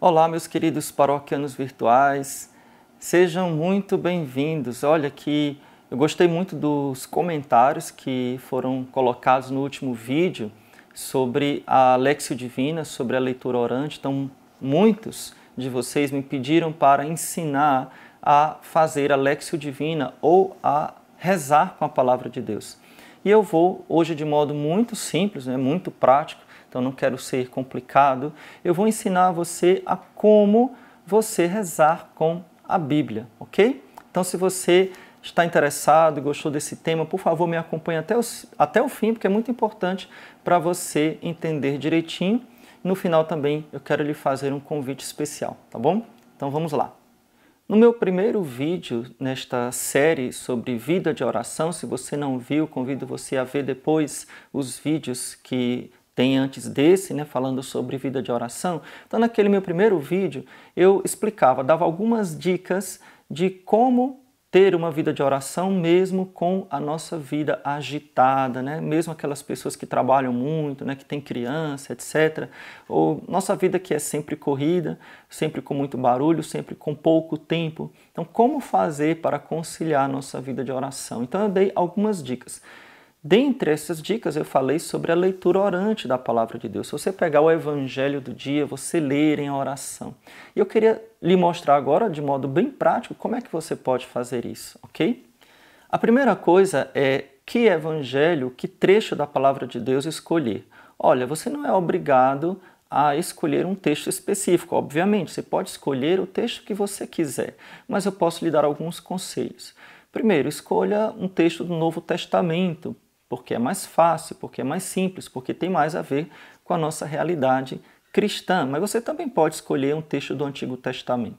Olá, meus queridos paroquianos virtuais, sejam muito bem-vindos. Olha que eu gostei muito dos comentários que foram colocados no último vídeo sobre a Léxio Divina, sobre a leitura orante. Então, muitos de vocês me pediram para ensinar a fazer a Léxio Divina ou a rezar com a Palavra de Deus. E eu vou hoje de modo muito simples, muito prático, então não quero ser complicado, eu vou ensinar você a como você rezar com a Bíblia, ok? Então se você está interessado e gostou desse tema, por favor me acompanhe até o fim, porque é muito importante para você entender direitinho. No final também eu quero lhe fazer um convite especial, tá bom? Então vamos lá. No meu primeiro vídeo nesta série sobre vida de oração, se você não viu, convido você a ver depois os vídeos que tem antes desse, falando sobre vida de oração. Então, naquele meu primeiro vídeo, eu explicava, dava algumas dicas de como ter uma vida de oração mesmo com a nossa vida agitada, mesmo aquelas pessoas que trabalham muito, que tem criança, etc. Ou nossa vida que é sempre corrida, sempre com muito barulho, sempre com pouco tempo. Então, como fazer para conciliar a nossa vida de oração? Então, eu dei algumas dicas. Dentre essas dicas, eu falei sobre a leitura orante da Palavra de Deus. Se você pegar o Evangelho do dia, você ler em oração. E eu queria lhe mostrar agora, de modo bem prático, como é que você pode fazer isso, ok? A primeira coisa é que Evangelho, que trecho da Palavra de Deus escolher. Olha, você não é obrigado a escolher um texto específico, obviamente. Você pode escolher o texto que você quiser, mas eu posso lhe dar alguns conselhos. Primeiro, escolha um texto do Novo Testamento, porque é mais fácil, porque é mais simples, porque tem mais a ver com a nossa realidade cristã. Mas você também pode escolher um texto do Antigo Testamento.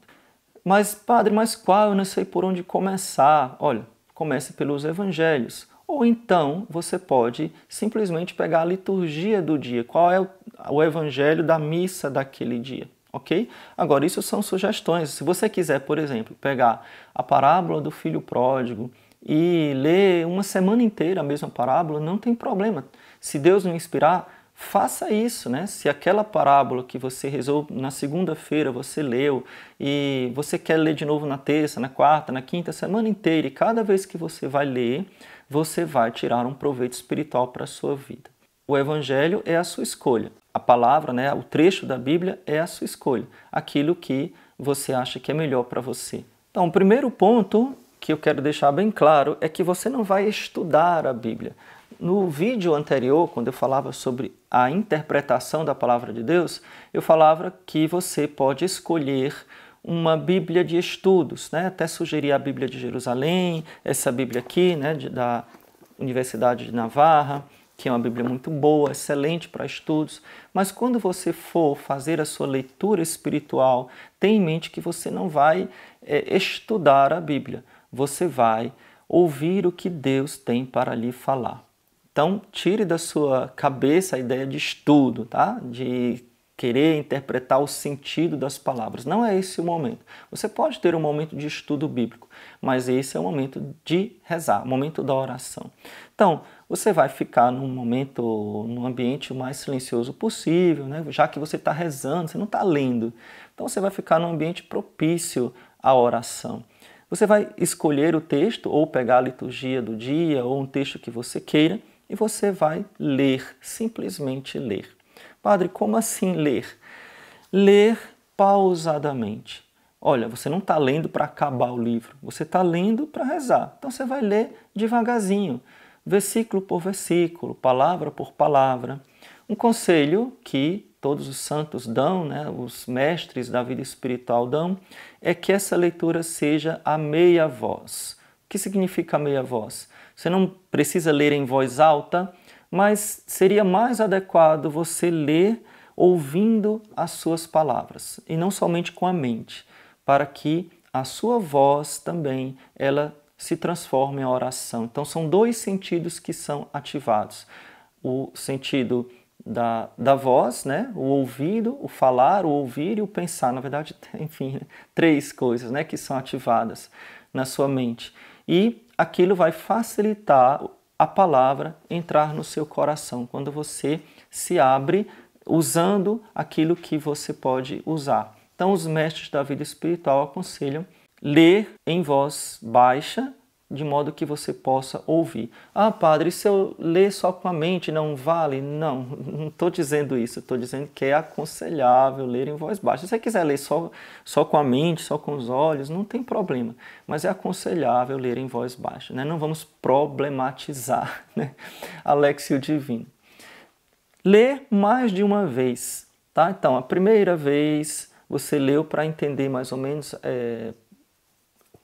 Mas, padre, mas qual? Eu não sei por onde começar. Olha, comece pelos Evangelhos. Ou então, você pode simplesmente pegar a liturgia do dia. Qual é o Evangelho da missa daquele dia? Ok? Agora, isso são sugestões. Se você quiser, por exemplo, pegar a parábola do filho pródigo e ler uma semana inteira a mesma parábola, não tem problema. Se Deus não inspirar, faça isso, Se aquela parábola que você rezou na segunda-feira, você leu e você quer ler de novo na terça, na quarta, na quinta, semana inteira, e cada vez que você vai ler, você vai tirar um proveito espiritual para a sua vida. O Evangelho é a sua escolha. A palavra, o trecho da Bíblia é a sua escolha. Aquilo que você acha que é melhor para você. Então, o primeiro ponto que eu quero deixar bem claro é que você não vai estudar a Bíblia. No vídeo anterior, quando eu falava sobre a interpretação da Palavra de Deus, eu falava que você pode escolher uma Bíblia de estudos, Até sugerir a Bíblia de Jerusalém, essa Bíblia aqui, da Universidade de Navarra, que é uma Bíblia muito boa, excelente para estudos, mas quando você for fazer a sua leitura espiritual, tenha em mente que você não vai estudar a Bíblia, você vai ouvir o que Deus tem para lhe falar. Então, tire da sua cabeça a ideia de estudo, de querer interpretar o sentido das palavras. Não é esse o momento. Você pode ter um momento de estudo bíblico, mas esse é o momento de rezar, o momento da oração. Então, você vai ficar num ambiente o mais silencioso possível, Já que você está rezando, você não está lendo. Então, você vai ficar num ambiente propício à oração. Você vai escolher o texto, ou pegar a liturgia do dia, ou um texto que você queira, e você vai ler, simplesmente ler. Padre, como assim ler? Ler pausadamente. Olha, você não está lendo para acabar o livro, você está lendo para rezar. Então você vai ler devagarzinho, versículo por versículo, palavra por palavra. Um conselho que todos os santos dão, os mestres da vida espiritual dão, é que essa leitura seja a meia voz. O que significa a meia voz? Você não precisa ler em voz alta, mas seria mais adequado você ler ouvindo as suas palavras, e não somente com a mente, para que a sua voz também ela se transforme em oração. Então são dois sentidos que são ativados. O sentido da voz, o ouvido, o falar, o ouvir e o pensar. Na verdade, enfim, três coisas que são ativadas na sua mente. E aquilo vai facilitar a palavra entrar no seu coração, quando você se abre usando aquilo que você pode usar. Então, os mestres da vida espiritual aconselham ler em voz baixa, de modo que você possa ouvir. Ah, padre, e se eu ler só com a mente não vale? Não estou dizendo isso. Estou dizendo que é aconselhável ler em voz baixa. Se você quiser ler só com a mente, só com os olhos, não tem problema. Mas é aconselhável ler em voz baixa, né? Não vamos problematizar, né? A Léxio Divina. Ler mais de uma vez, tá? Então, a primeira vez você leu para entender mais ou menos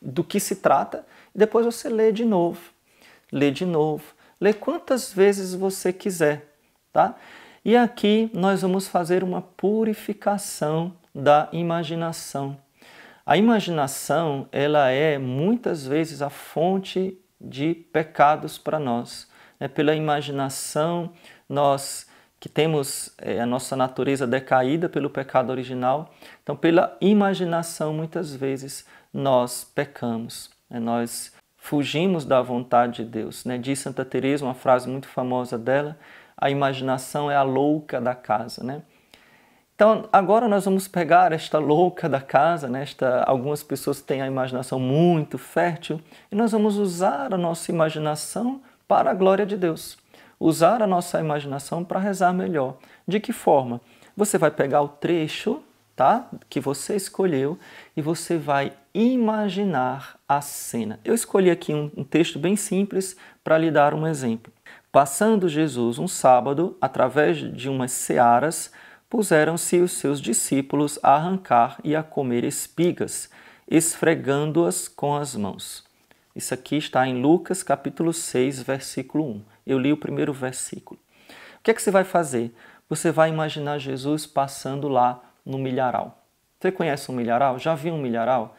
do que se trata, e depois você lê de novo, lê quantas vezes você quiser, tá? E aqui nós vamos fazer uma purificação da imaginação. A imaginação, ela é muitas vezes a fonte de pecados para nós. Pela imaginação, nós que temos a nossa natureza decaída pelo pecado original, então pela imaginação muitas vezes nós pecamos, nós fugimos da vontade de Deus. Diz Santa Teresa, uma frase muito famosa dela, a imaginação é a louca da casa. Então, agora nós vamos pegar esta louca da casa, algumas pessoas têm a imaginação muito fértil, e nós vamos usar a nossa imaginação para a glória de Deus. Usar a nossa imaginação para rezar melhor. De que forma? Você vai pegar o trecho, tá, que você escolheu e você vai imaginar a cena. Eu escolhi aqui um texto bem simples para lhe dar um exemplo. Passando Jesus um sábado, através de umas searas, puseram-se os seus discípulos a arrancar e a comer espigas, esfregando-as com as mãos. Isso aqui está em Lucas capítulo 6, versículo 1. Eu li o primeiro versículo. O que é que você vai fazer? Você vai imaginar Jesus passando lá no milharal. Você conhece um milharal? Já viu um milharal?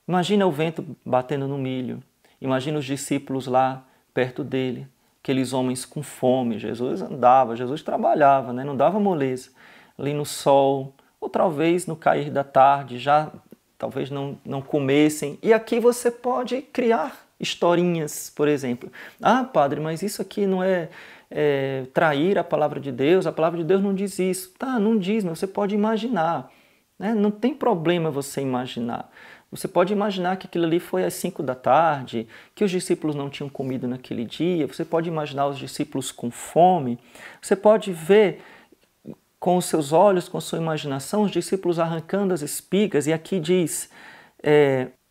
Imagina o vento batendo no milho. Imagina os discípulos lá perto dele. Aqueles homens com fome. Jesus andava, Jesus trabalhava, não dava moleza. Ali no sol, ou talvez no cair da tarde, já talvez não comessem. E aqui você pode criar historinhas, por exemplo. Ah, padre, mas isso aqui não é trair a palavra de Deus não diz isso. Tá, não diz, mas você pode imaginar. Não tem problema você imaginar. Você pode imaginar que aquilo ali foi às 5 da tarde, que os discípulos não tinham comido naquele dia, você pode imaginar os discípulos com fome, você pode ver com os seus olhos, com a sua imaginação, os discípulos arrancando as espigas, e aqui diz,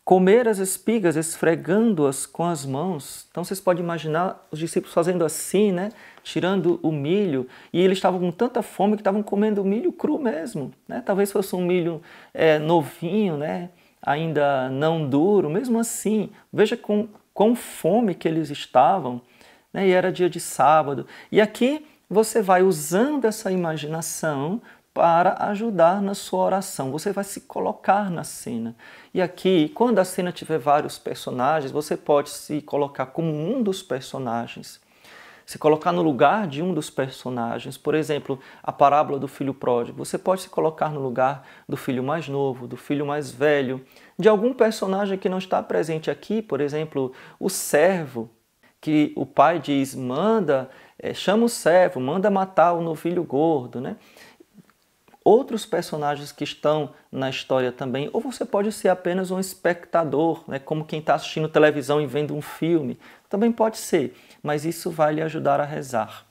comer as espigas, esfregando-as com as mãos. Então vocês podem imaginar os discípulos fazendo assim, tirando o milho, e eles estavam com tanta fome que estavam comendo milho cru mesmo. Talvez fosse um milho novinho, ainda não duro, mesmo assim, veja com fome que eles estavam, e era dia de sábado. E aqui você vai usando essa imaginação para ajudar na sua oração. Você vai se colocar na cena. E aqui, quando a cena tiver vários personagens, você pode se colocar como um dos personagens. Se colocar no lugar de um dos personagens. Por exemplo, a parábola do filho pródigo. Você pode se colocar no lugar do filho mais novo, do filho mais velho, de algum personagem que não está presente aqui. Por exemplo, o servo, que o pai diz, chama o servo, manda matar o novilho gordo, Outros personagens que estão na história também, ou você pode ser apenas um espectador, como quem está assistindo televisão e vendo um filme, também pode ser, mas isso vai lhe ajudar a rezar.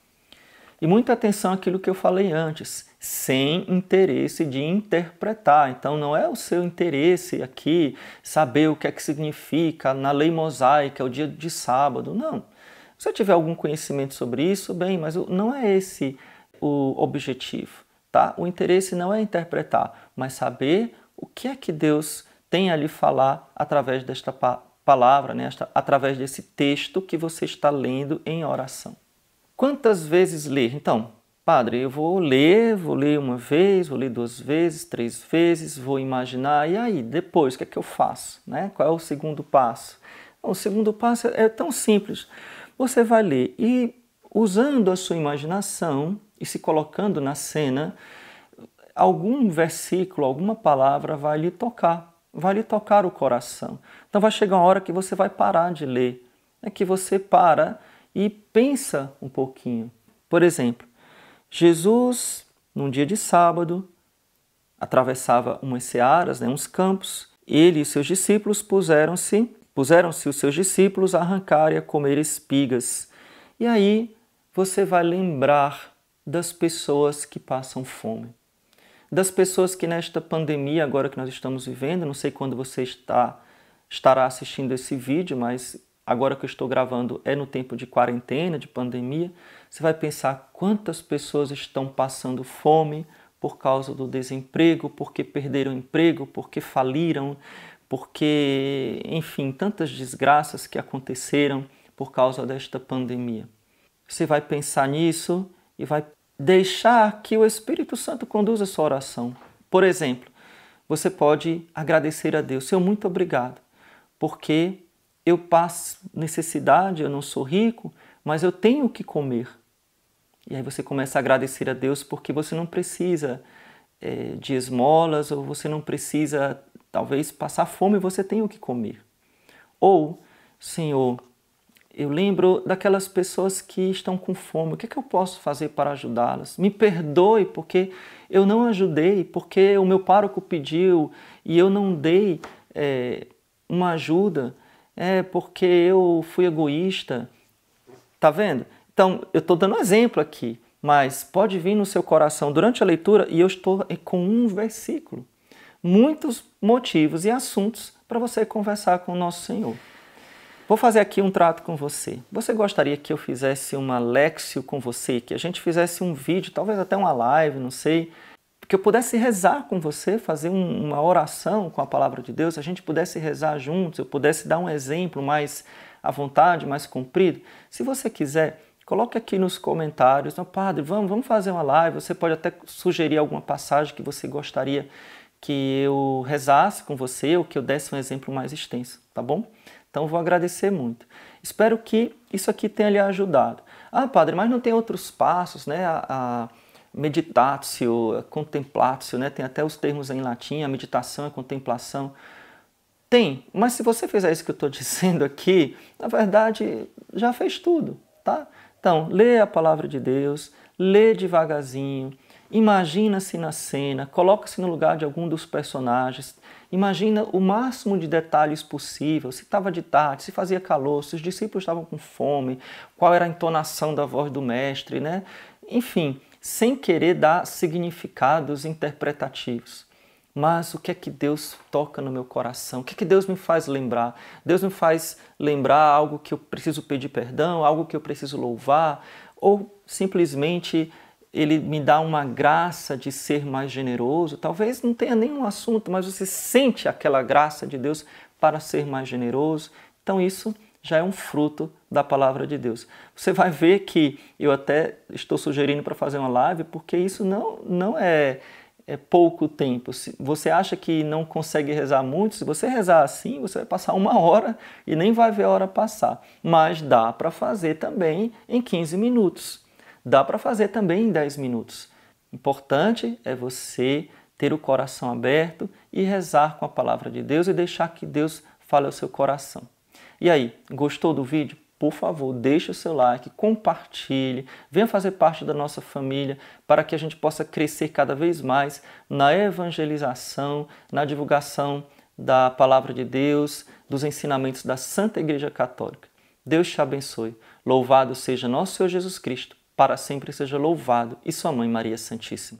E muita atenção àquilo que eu falei antes, sem interesse de interpretar. Então não é o seu interesse aqui saber o que é que significa na lei mosaica, o dia de sábado, não. Se você tiver algum conhecimento sobre isso, bem, mas não é esse o objetivo. Tá? O interesse não é interpretar, mas saber o que é que Deus tem a lhe falar através desta palavra, através desse texto que você está lendo em oração. Quantas vezes ler? Então, padre, eu vou ler uma vez, vou ler 2 vezes, 3 vezes, vou imaginar, e aí, depois, o que é que eu faço? Qual é o segundo passo? O segundo passo é tão simples. Você vai ler e, usando a sua imaginação e se colocando na cena, algum versículo, alguma palavra vai lhe tocar o coração. Então vai chegar uma hora que você vai parar de ler, que você para e pensa um pouquinho. Por exemplo, Jesus, num dia de sábado, atravessava umas searas, né, uns campos. Ele e seus discípulos puseram-se os seus discípulos a arrancar e a comer espigas. E aí você vai lembrar das pessoas que passam fome. Das pessoas que nesta pandemia, agora que nós estamos vivendo, não sei quando você estará assistindo esse vídeo, mas agora que eu estou gravando é no tempo de quarentena, de pandemia, você vai pensar quantas pessoas estão passando fome por causa do desemprego, porque perderam emprego, porque faliram, porque, enfim, tantas desgraças que aconteceram por causa desta pandemia. Você vai pensar nisso e vai deixar que o Espírito Santo conduza a sua oração. Por exemplo, você pode agradecer a Deus. Senhor, muito obrigado, porque eu passo necessidade, eu não sou rico, mas eu tenho o que comer. E aí você começa a agradecer a Deus porque você não precisa de esmolas, ou você não precisa, talvez, passar fome, você tem o que comer. Ou, Senhor, eu lembro daquelas pessoas que estão com fome, o que é que eu posso fazer para ajudá-las? Me perdoe porque eu não ajudei, porque o meu pároco pediu e eu não dei uma ajuda, porque eu fui egoísta. Tá vendo? Então, eu estou dando um exemplo aqui, mas pode vir no seu coração durante a leitura e eu estou com um versículo. Muitos motivos e assuntos para você conversar com o nosso Senhor. Vou fazer aqui um trato com você. Você gostaria que eu fizesse uma léxio com você, que a gente fizesse um vídeo, talvez até uma live, não sei, que eu pudesse rezar com você, fazer uma oração com a palavra de Deus, a gente pudesse rezar juntos, eu pudesse dar um exemplo mais à vontade, mais comprido? Se você quiser, coloque aqui nos comentários, padre, vamos fazer uma live, você pode até sugerir alguma passagem que você gostaria que eu rezasse com você ou que eu desse um exemplo mais extenso, tá bom? Então, vou agradecer muito. Espero que isso aqui tenha lhe ajudado. Padre, mas não tem outros passos, né? A meditatio, a contemplatio, né? Tem até os termos em latim, a meditação, a contemplação. Tem, mas se você fizer isso que eu estou dizendo aqui, na verdade, já fez tudo, tá? Então, lê a palavra de Deus, lê devagarzinho, imagina-se na cena, coloca-se no lugar de algum dos personagens, imagina o máximo de detalhes possível, se estava de tarde, se fazia calor, se os discípulos estavam com fome, qual era a entonação da voz do mestre, né? Enfim, sem querer dar significados interpretativos. Mas o que é que Deus toca no meu coração? O que é que Deus me faz lembrar? Deus me faz lembrar algo que eu preciso pedir perdão, algo que eu preciso louvar, ou simplesmente Ele me dá uma graça de ser mais generoso. Talvez não tenha nenhum assunto, mas você sente aquela graça de Deus para ser mais generoso. Então isso já é um fruto da palavra de Deus. Você vai ver que eu até estou sugerindo para fazer uma live, porque isso não é pouco tempo. Se você acha que não consegue rezar muito, se você rezar assim, você vai passar 1 hora e nem vai ver a hora passar. Mas dá para fazer também em 15 minutos. Dá para fazer também em 10 minutos. Importante é você ter o coração aberto e rezar com a palavra de Deus e deixar que Deus fale ao seu coração. E aí, gostou do vídeo? Por favor, deixe o seu like, compartilhe, venha fazer parte da nossa família para que a gente possa crescer cada vez mais na evangelização, na divulgação da palavra de Deus, dos ensinamentos da Santa Igreja Católica. Deus te abençoe. Louvado seja nosso Senhor Jesus Cristo, para sempre seja louvado, e sua Mãe Maria Santíssima.